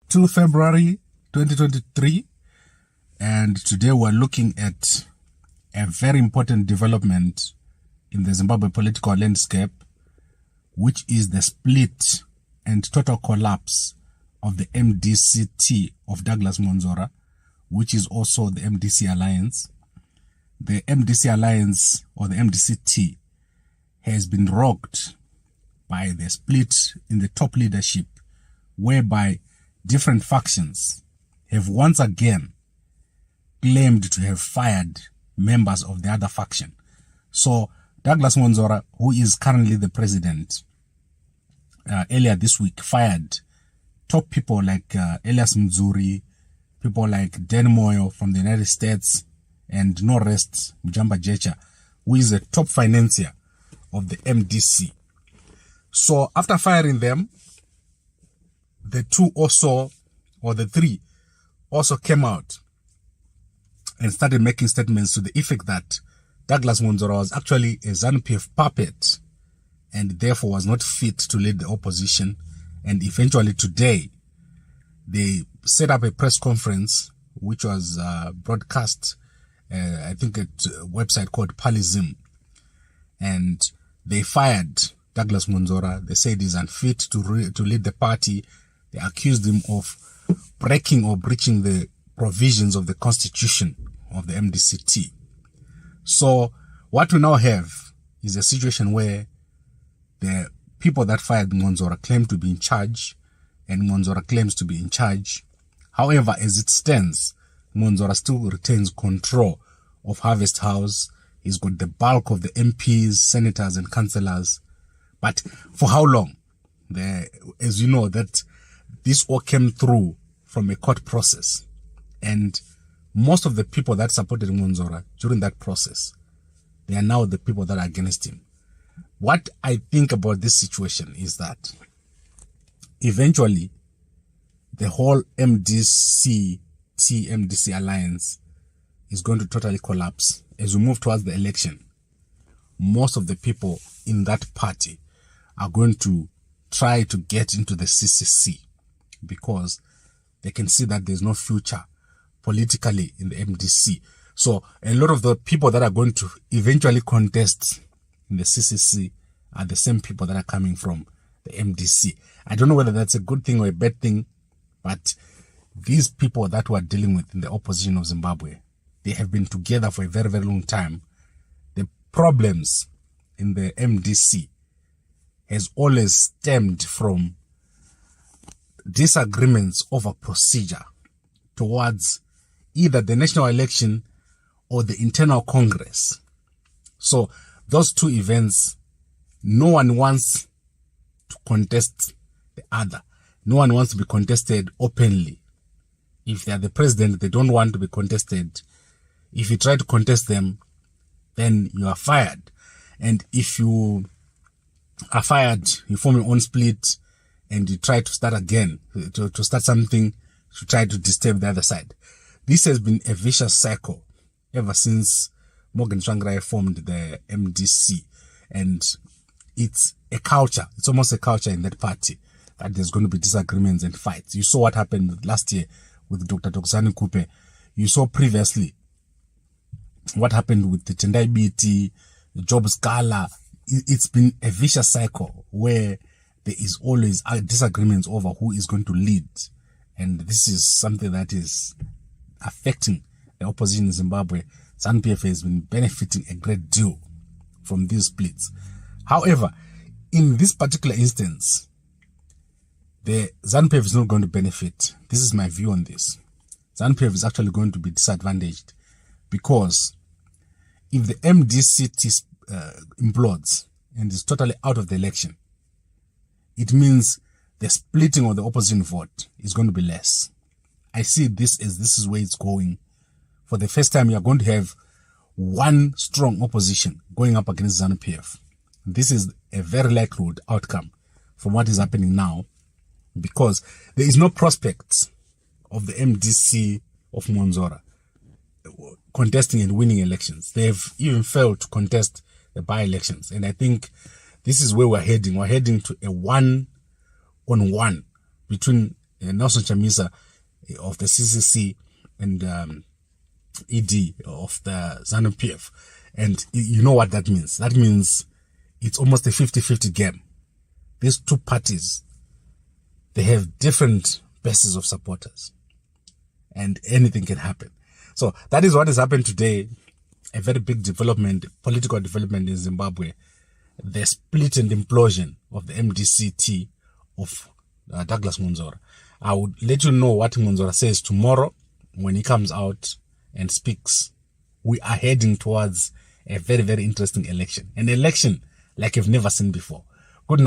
2 February 2023, and today we're looking at a very important development in the Zimbabwe political landscape, which is the split and total collapse of the MDC-T of Douglas Mwonzora, which is also the MDC Alliance. The MDC Alliance, or the MDC-T, has been rocked by the split in the top leadership, whereby different factions have once again claimed to have fired members of the other faction. So Douglas Mwonzora, who is currently the president, earlier this week fired top people like Elias Mzuri, people like Dan Moyo from the United States, and no rest, Mjamba Jecha, who is a top financier of the MDC. So after firing them, the three also came out and started making statements to the effect that Douglas Mwonzora was actually a ZANU-PF puppet and therefore was not fit to lead the opposition. And eventually today, they set up a press conference which was broadcast, I think, at a website called Palizim. And they fired Douglas Mwonzora. They said he's unfit to lead the party. They accused him of breaking or breaching the provisions of the constitution of the MDC-T. So what we now have is a situation where the people that fired Mwonzora claim to be in charge, and Mwonzora claims to be in charge. However, as it stands, Mwonzora still retains control of Harvest House. He's got the bulk of the MPs, senators, and councillors. But for how long? As you know, that this all came through from a court process. And most of the people that supported Mwonzora during that process, they are now the people that are against him. What I think about this situation is that eventually the whole MDC-T, MDC Alliance is going to totally collapse. As we move towards the election, most of the people in that party are going to try to get into the CCC because they can see that there's no future politically in the MDC. So a lot of the people that are going to eventually contest in the CCC are the same people that are coming from the MDC. I don't know whether that's a good thing or a bad thing, but these people that we're dealing with in the opposition of Zimbabwe, they have been together for a very, very long time. The problems in the MDC has always stemmed from disagreements over procedure towards either the national election or the internal congress. So those two events, no one wants to contest the other. No one wants to be contested openly. If they are the president, they don't want to be contested. If you try to contest them, then you are fired. And if you are fired, you form your own split and you try to start again, to start something, to try to disturb the other side. This has been a vicious cycle ever since Morgan Tsvangirai formed the MDC. And it's a culture. It's almost a culture in that party that there's going to be disagreements and fights. You saw what happened last year with Dr. Tokusani Kupe. You saw previously what happened with the Tendai BT, Job Scala. It's been a vicious cycle where there is always disagreements over who is going to lead. And this is something that is affecting the opposition in Zimbabwe. ZANU-PF has been benefiting a great deal from these splits. However, in this particular instance, the ZANU-PF is not going to benefit. This is my view on this. ZANU-PF is actually going to be disadvantaged because if the MDC-T implodes and is totally out of the election, it means the splitting of the opposition vote is going to be less. I see this as this is where it's going. For the first time, you are going to have one strong opposition going up against ZANU-PF. This is a very likely outcome from what is happening now, because there is no prospect of the MDC of Mwonzora contesting and winning elections. They have even failed to contest the by-elections. And I think this is where we're heading. We're heading to a one-on-one between Nelson Chamisa of the CCC and ED of the ZANU-PF. And you know what that means. That means it's almost a 50-50 game. These two parties, they have different bases of supporters. And anything can happen. So that is what has happened today. A very big development, political development in Zimbabwe. The split and implosion of the MDC-T of Douglas Mwonzora. I would let you know what Mwonzora says tomorrow when he comes out and speaks. We are heading towards a very, very interesting election. An election like you've never seen before. Good night.